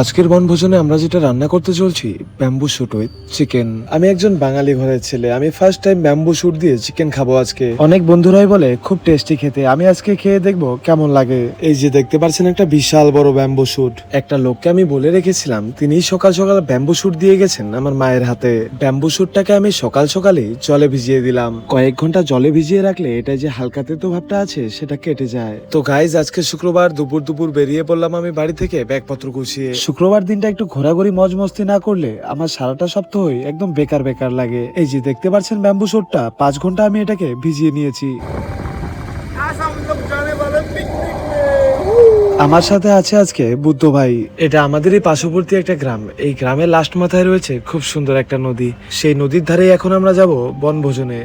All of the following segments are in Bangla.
আজকের বনভোজনে আমরা যেটা রান্না করতে চলছি ব্যাম্বু শুট উইথ চিকেন। আমি একজন বাঙালি ঘরের ছেলে, আমি ফার্স্ট টাইম ব্যাম্বু শুট দিয়ে চিকেন খাবো আজকে। অনেক বন্ধুরাই বলে খুব টেস্টি খেতে, আমি আজকে খেয়ে দেখবো কেমন লাগে। এই যে দেখতে পাচ্ছেন একটা বিশাল বড় ব্যাম্বু শুট। একটা লোককে আমি বলে রেখেছিলাম, তিনি সকাল সকাল ব্যাম্বু শুট দিয়ে গেছেন আমার মায়ের হাতে। ব্যাম্বু শুটটাকে আমি সকাল সকালই জলে ভিজিয়ে দিলাম। কয়েক ঘন্টা জলে ভিজিয়ে রাখলে এটা যে হালকা তেতো ভাবটা আছে সেটা কেটে যায়। তো গাইজ আজকে শুক্রবার দুপুর দুপুর বেরিয়ে পড়লাম আমি বাড়ি থেকে ব্যাগপত্র গুছিয়ে। শুক্রবার দিনটা একটু ঘোরাঘুরি মজ মস্তি না করলে আমার সারাটা সপ্তাহই একদম বেকার বেকার লাগে। এই যে দেখতে পাচ্ছেন ব্যাম্বু শুটটা 5 ঘন্টা আমি এটাকে ভিজিয়ে নিয়েছি। আমার সাথে আছে আজকে বুদ্ধ ভাই। এটা আমাদেরই পার্শ্ববর্তী একটা গ্রাম। এই গ্রামের লাস্ট মাথায় রয়েছে খুব সুন্দর একটা নদী। সেই নদীর ধারে এখন আমরা যাব বনভোজনে।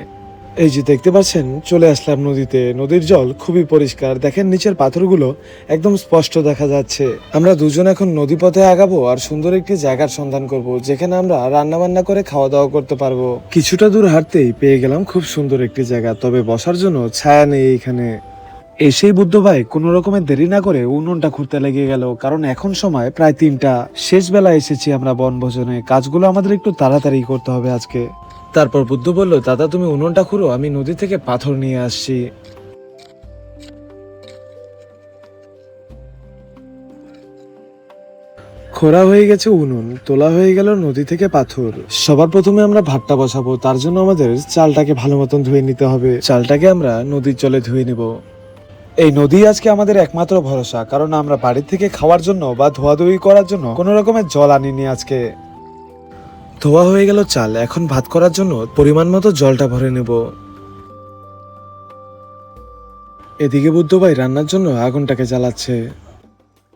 এই যে দেখতে পাচ্ছেন চলে আসলাম নদীতে। নদীর জল খুবই পরিষ্কার, দেখেন নিচের পাথরগুলো একদম স্পষ্ট দেখা যাচ্ছে। আমরা দুজন এখন নদী পথে আগাবো আর সুন্দর একটি জায়গার সন্ধান করব, যেখানে আমরা রান্না বান্না করে খাওয়া দাওয়া করতে পারবো। কিছুটা দূর হাঁটতেই পেয়ে গেলাম খুব সুন্দর একটি জায়গা, তবে বসার জন্য ছায়া নেই এখানে। এসেই বুদ্ধ ভাই কোন রকমের দেরি না করে উনুনটা খুঁড়তে লেগে গেল, কারণ এখন সময় প্রায় 3টা। শেষ বেলা এসেছি আমরা বনভোজনে, কাজগুলো আমাদের একটু তাড়াতাড়ি করতে হবে আজকে। তারপর বুদ্ধ বলল, দাদা তুমি উনুনটা খুঁড়ো, আমি নদী থেকে পাথর নিয়ে আসছি। খোঁড়া হয়ে গেছে উনুন, তোলা হয়ে গেল নদী থেকে পাথর। সবার প্রথমে আমরা ভাতটা বসাবো, তার জন্য আমাদের চালটাকে ভালো মতন ধুয়ে নিতে হবে। চালটাকে আমরা নদীর জলে ধুয়ে নিব। এই নদী আজকে আমাদের একমাত্র ভরসা, কারণ আমরা বাড়ি থেকে খাওয়ার জন্য বা ধোয়াধুয়ি করার জন্য কোনো রকমের জল আনিনি আজকে। ধোয়া হয়ে গেল চাল, এখন ভাত করার জন্য পরিমাণ মতো জলটা ভরে নেব। এদিকে বুদ্ধ ভাই রান্নার জন্য আগুনটাকে জ্বালাচ্ছে।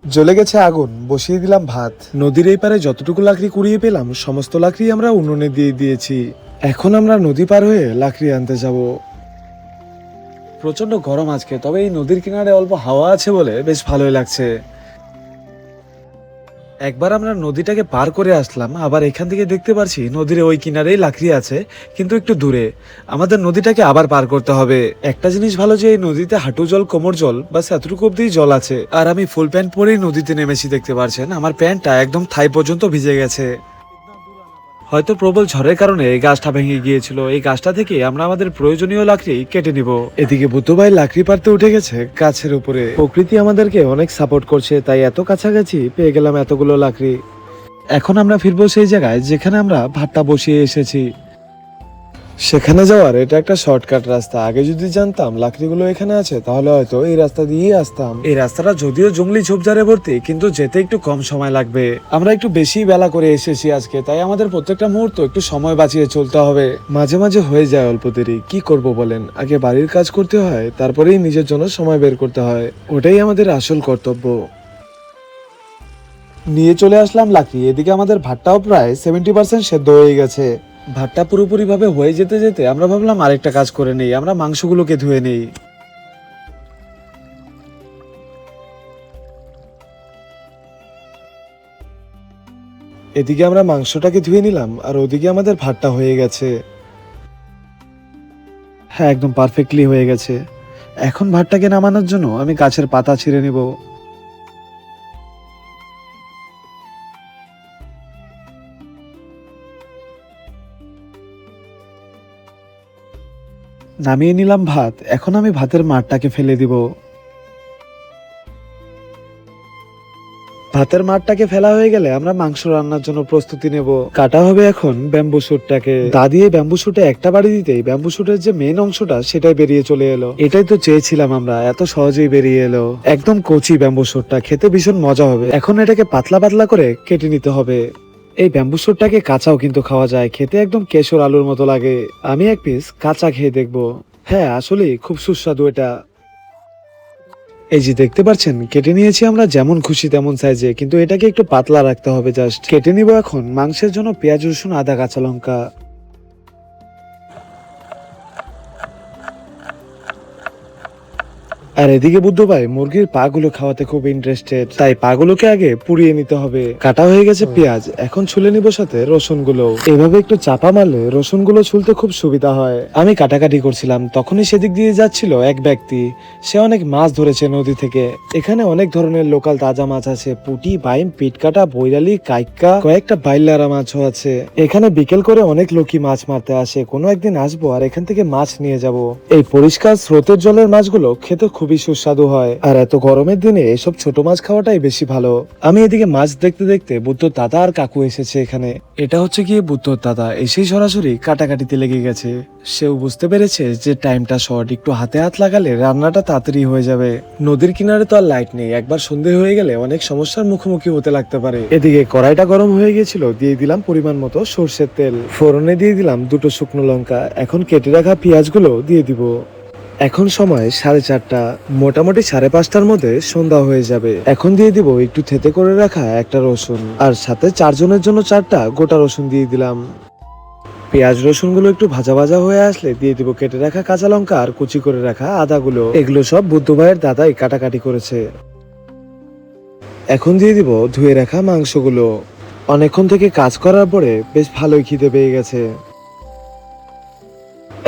জ্বলে গেছে আগুন, বসিয়ে দিলাম ভাত। নদীর এই পারে যতটুকু লাকড়ি কুড়িয়ে পেলাম সমস্ত লাকড়ি আমরা উনুনে দিয়ে দিয়েছি। এখন আমরা নদী পার হয়ে লাকড়ি আনতে যাব। প্রচন্ড গরম আজকে, তবে এই নদীর কিনারে অল্প হাওয়া আছে বলে বেশ ভালোই লাগছে। একবার আমরা নদীটাকে পার করে আসলাম, আবার এখান থেকে দেখতে পাচ্ছি নদীর ওই কিনারেই লাকড়ি আছে, কিন্তু একটু দূরে। আমাদের নদীটাকে আবার পার করতে হবে। একটা জিনিস ভালো যে এই নদীতে হাঁটু জল কোমর জল বা এতটুকু অব্দি জল আছে, আর আমি ফুল প্যান্ট পরেই নদীতে নেমেছি। দেখতে পাচ্ছেন আমার প্যান্টটা একদম থাই পর্যন্ত ভিজে গেছে। হয়তো প্রবল ঝড়ের কারণে এই গাছটা ভেঙে গিয়েছিল। এই গাছটা থেকে আমরা আমাদের প্রয়োজনীয় লাকড়ি কেটে নিব। এদিকে বুদ্ধ ভাই লাকড়ি পারতে উঠে গেছে গাছের উপরে। প্রকৃতি আমাদেরকে অনেক সাপোর্ট করছে, তাই এত কাছাকাছি পেয়ে গেলাম এতগুলো লাকড়ি। এখন আমরা ফিরবো সেই জায়গায় যেখানে আমরা ভাতটা বসিয়ে এসেছি। সেখানে যাওয়ার এটা একটা শর্টকাট রাস্তা। আগে যদি জানতাম লাকড়িগুলো এখানে আছে, তাহলে হয়তো এই রাস্তা দিয়েই আসতাম। এই রাস্তাটা যদিও জঙ্গলি ঝোপঝাড়ে ভর্তি, কিন্তু যেতে একটু কম সময় লাগবে। আমরা একটু বেশি বেলা করে এসেছি আজকে, তাই আমাদের প্রত্যেকটা মুহূর্ত একটু সময় বাঁচিয়ে চলতে হবে। মাঝে মাঝে হয়ে যায় অল্প দেরি, কি করব বলেন। আগে বাড়ির কাজ করতে হয়, তারপরেই নিজের জন্য সময় বের করতে হয়। ওটাই আমাদের আসল কর্তব্য। নিয়ে চলে আসলাম লাকড়ি। এদিকে আমাদের ভাতটাও প্রায় 70% সেদ্ধ হয়ে গেছে। ভাতটা পুরোপুরি ভাবে হয়ে যেতে যেতে আমরা ভাবলাম আরেকটা কাজ করে নেই, আমরা মাংসগুলোকে ধুয়ে নেই। এদিকে আমরা মাংসটাকে ধুয়ে নিলাম, আর ওদিকে আমাদের ভাতটা হয়ে গেছে। হ্যাঁ, একদম পারফেক্টলি হয়ে গেছে। এখন ভাতটাকে নামানোর জন্য আমি গাছের পাতা ছিঁড়ে নিব। নামিয়ে নিলাম ভাত, এখন আমি ভাতের মাড়টাকে ফেলে দিব। ভাতের মাড়টাকে ফেলা হয়ে গেলে আমরা মাংস রান্নার জন্য প্রস্তুতি নেব। কাটা হবে এখন ব্যাম্বু শুটটাকে। দা দিয়ে ব্যাম্বু শুটে একটা বাড়ি দিতেই ব্যাম্বু শুটের যে মেন অংশটা সেটাই বেরিয়ে চলে এলো। এটাই তো চেয়েছিলাম আমরা, এত সহজেই বেরিয়ে এলো। একদম কচি ব্যাম্বু শুটটা, খেতে ভীষণ মজা হবে। এখন এটাকে পাতলা পাতলা করে কেটে নিতে হবে। এই ব্যাম্বু শুটটাকে কাঁচাও কিন্তু খাওয়া যায়, খেতে একদম কেশর আলুর মতো লাগে। আমি এক পিস কাঁচা খেয়ে দেখবো। হ্যাঁ, আসলেই খুব সুস্বাদু এটা। এই যে দেখতে পাচ্ছেন কেটে নিয়েছি আমরা যেমন খুশি তেমন সাইজে, কিন্তু এটাকে একটু পাতলা রাখতে হবে। জাস্ট কেটে নিব এখন। মাংসের জন্য পেঁয়াজ রসুন আদা কাঁচা লঙ্কা। আর এদিকে বুদ্ধ ভাই মুরগির পা গুলো খাওয়াতে খুব ইন্টারেস্টেড, তাই পা গুলোকে আগে পুড়িয়ে নিতে হবে। কাটা হয়ে গেছে পেঁয়াজ, এখন ছুলে নিব সাথে রসুন গুলো। এভাবে একটু চাপা মারলে রসুন গুলো ছুলতে খুব সুবিধা হয়। আমি কাটাকাটি করছিলাম, তখনই সেদিক দিয়ে যাচ্ছিল এক ব্যক্তি। সে অনেক মাছ ধরেছে নদী থেকে। এখানে অনেক ধরনের লোকাল তাজা মাছ আছে, পুঁটি, বাইম, পিটকাটা, বৈরালি, কাইক্কা, কয়েকটা বাইলারা মাছও আছে। এখানে বিকেল করে অনেক লোকই মাছ মারতে আসে। কোনো একদিন আসবো আর এখান থেকে মাছ নিয়ে যাব। এই পরিষ্কার স্রোতের জলের মাছগুলো খেতে খুবই সুস্বাদু হয়, আর এত গরমের দিনে এসব ছোট মাছ খাওয়াটাই বেশি ভালো। আমি এদিকে মাছ দেখতে দেখতে বুদ্ধর দাদা আর কাকু এসেছে এখানে। এটা হচ্ছে গিয়ে বুদ্ধর দাদা, এসেই সরাসরি কাটাকাটিতে লেগে গেছে। সেও বুঝতে পেরেছে যে টাইমটা শর্ট, একটু হাতে হাত লাগালে রান্নাটা তাড়াতাড়ি হয়ে যাবে। নদীর কিনারে তো আর লাইট নেই, একবার সন্ধে হয়ে গেলে অনেক সমস্যার মুখোমুখি হতে লাগতে পারে। এদিকে কড়াইটা গরম হয়ে গেছিল, দিয়ে দিলাম পরিমাণ মতো সর্ষের তেল, ফোড়নে দিয়ে দিলাম দুটো শুকনো লঙ্কা। এখন কেটে রাখা পেঁয়াজগুলো দিয়ে দিব। এখন সময় 4:30, মোটামুটি 5:30টার মধ্যে সন্ধ্যা হয়ে যাবে। এখন দিয়ে দিব একটু থেতে করে রাখা একটা রসুন, আর সাথে 4 জনের জন্য 4টা গোটা রসুন দিয়ে দিলাম। পেঁয়াজ রসুন গুলো একটু ভাজা ভাজা হয়ে আসলে দিয়ে দিব কেটে রাখা কাঁচা লঙ্কা আর কুচি করে রাখা আদা গুলো। এগুলো সব বুদ্ধ ভাইয়ের দাদাই কাটাকাটি করেছে। এখন দিয়ে দিব ধুয়ে রাখা মাংসগুলো। অনেকক্ষণ থেকে কাজ করার পরে বেশ ভালোই খিদে পেয়ে গেছে।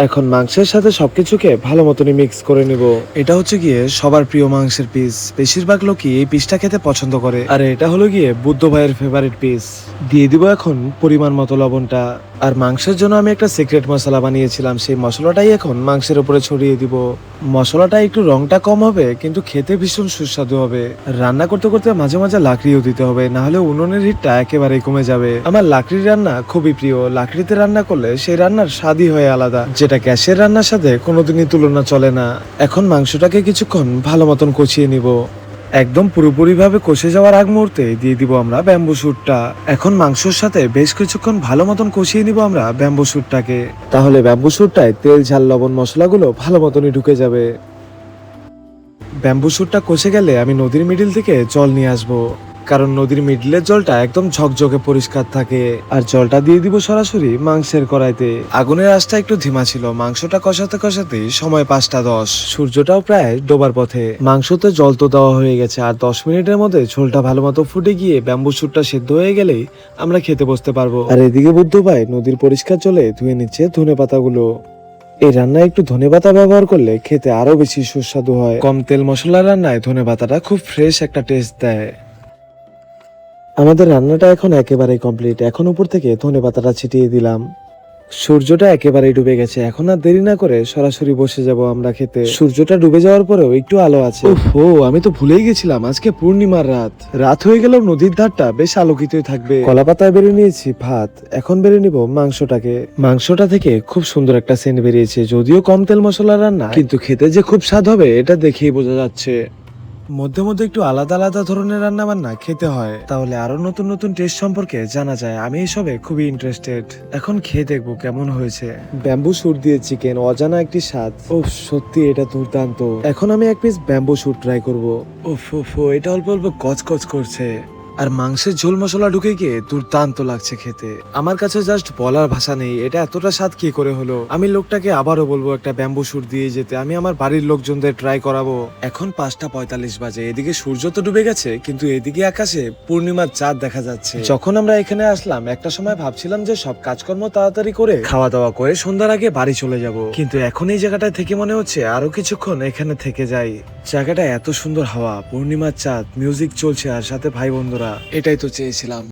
এখন মাংসের সাথে সবকিছুকে ভালো মতনই মিক্স করে নিব। এটা হচ্ছে গিয়ে সবার প্রিয় মাংসের পিস, বেশিরভাগ লোকই এই পিসটা খেতে পছন্দ করে, আর এটা হলো গিয়ে বুদ্ধ ভাইয়ের ফেভারিট পিস। দিয়ে দিব এখন পরিমাণ মতো লবণটা। আর মাংসের জন্য আমি একটা সিক্রেট মশলা বানিয়েছিলাম, সেই মশলাটাই এখন মাংসের উপরে ছড়িয়ে দিব। মশলাটা একটু রংটা কম হবে, কিন্তু খেতে ভীষণ সুস্বাদু হবে। রান্না করতে করতে মাঝে মাঝে লাকড়িও দিতে হবে, না হলে উনুনের হিটটা একেবারে কমে যাবে। আমার লাকড়ির রান্না খুবই প্রিয়, লাকড়িতে রান্না করলে সেই রান্নার স্বাদই হয় আলাদা, যেটা গ্যাসের রান্নার সাথে কোনোদিনই তুলনা চলে না। এখন মাংসটাকে কিছুক্ষণ ভালো মতন কষিয়ে নিব। একদম পুরোপুরি ভাবে কষে যাওয়ার আগ মুহূর্তে দিয়ে দিব আমরা ব্যাম্বু শুটটা। এখন মাংসের সাথে বেশ কিছুক্ষণ ভালো মতন কষিয়ে নিব আমরা ব্যাম্বু শুটটাকে, তাহলে ব্যাম্বু শুটটায় তেল, ঝাল, লবণ, মশলাগুলো ভালো মতনই ঢুকে যাবে। ব্যাম্বু শুটটা কষে গেলে আমি নদীর মিডিল থেকে জল নিয়ে আসবো, কারণ নদীর মিডলের জলটা একদম ঝকঝকে পরিষ্কার থাকে। আর জলটা দিয়ে দিব সরাসরি মাংসের কড়াইতে। আগুনের আঁচটা একটু ধিমা ছিল, মাংসটা কষাতে কষাতে সময় 5:10, সূর্যটাও প্রায় ডোবার পথে। মাংসতে জল তো দেওয়া হয়ে গেছে, আর 10 মিনিটের মধ্যে ঝোলটা ভালো মতো ফুটে গিয়ে ব্যাম্বু শুটটা সেদ্ধ হয়ে গেলেই আমরা খেতে বসতে পারবো। আর এদিকে বুদ্ধ ভাই নদীর পরিষ্কার জলে ধুয়ে নিচ্ছে ধনে পাতাগুলো। এই রান্নায় একটু ধনেপাতা ব্যবহার করলে খেতে আরো বেশি সুস্বাদু হয়। কম তেল মশলা রান্নায় ধনেপাতাটা খুব ফ্রেশ একটা টেস্ট দেয়। আমাদের রান্নাটা এখন একেবারেই কমপ্লিট। এখন উপর থেকে ধনেপাতাটা ছিটিয়ে দিলাম। সূর্যটা একেবারেই ডুবে গেছে, এখন আর দেরি না করে সরাসরি বসে যাব আমরা খেতে। সূর্যটা ডুবে যাওয়ার পরেও একটু আলো আছে। ওহো, আমি তো ভুলেই গেছিলাম আজকে পূর্ণিমার রাত। রাত হয়ে গেলেও নদীর ধারটা বেশ আলোকিতই থাকবে। কলাপাতায় বেড়ে নিয়েছি ভাত, এখন বেড়ে নিব মাংসটাকে। মাংসটা থেকে খুব সুন্দর একটা সেন্ট বেরিয়েছে, যদিও কম তেল মশলা রান্না, কিন্তু খেতে যে খুব স্বাদ হবে এটা দেখেই বোঝা যাচ্ছে। মধ্যে মধ্যে একটু আলাদা আলাদা ধরনের রান্না বান্না খেতে হয়, তাহলে আরো নতুন নতুন টেস্ট সম্পর্কে জানা যায়। আমি এসবে খুবই ইন্টারেস্টেড। এখন খেয়ে দেখবো কেমন হয়েছে। ব্যাম্বু শুট দিয়ে চিকেন, অজানা একটি স্বাদ। ওফ, সত্যি এটা দুর্দান্ত। এখন আমি এক পিস ব্যাম্বু শুট ট্রাই করবো। ওফ ওফ, এটা অল্প অল্প কচকচ করছে, আর মাংসের ঝোল মশলা ঢুকে গিয়ে দুর্দান্ত লাগছে খেতে। আমার কাছে জাস্ট বলার ভাষা নেই, এটা এতটা স্বাদ কি করে হলো। আমি লোকটাকে আবারও বলবো একটা ব্যাম্বু শুট দিয়ে যেতে, আমি আমার বাড়ির লোকজনদের ট্রাই করাবো। এখন 5:45 বাজে, এদিকে সূর্য তো ডুবে গেছে, কিন্তু এদিকে আকাশে পূর্ণিমার চাঁদ দেখা যাচ্ছে। যখন আমরা এখানে আসলাম একটা সময় ভাবছিলাম যে সব কাজকর্ম তাড়াতাড়ি করে খাওয়া দাওয়া করে সন্ধ্যার আগে বাড়ি চলে যাব, কিন্তু এখন এই জায়গাটায় থেকে মনে হচ্ছে আরো কিছুক্ষণ এখানে থেকে যাই। জায়গাটা এত সুন্দর, হাওয়া, পূর্ণিমার চাঁদ, মিউজিক চলছে, আর সাথে ভাই বন্ধুরা। এটাই তো চেয়েছিলাম।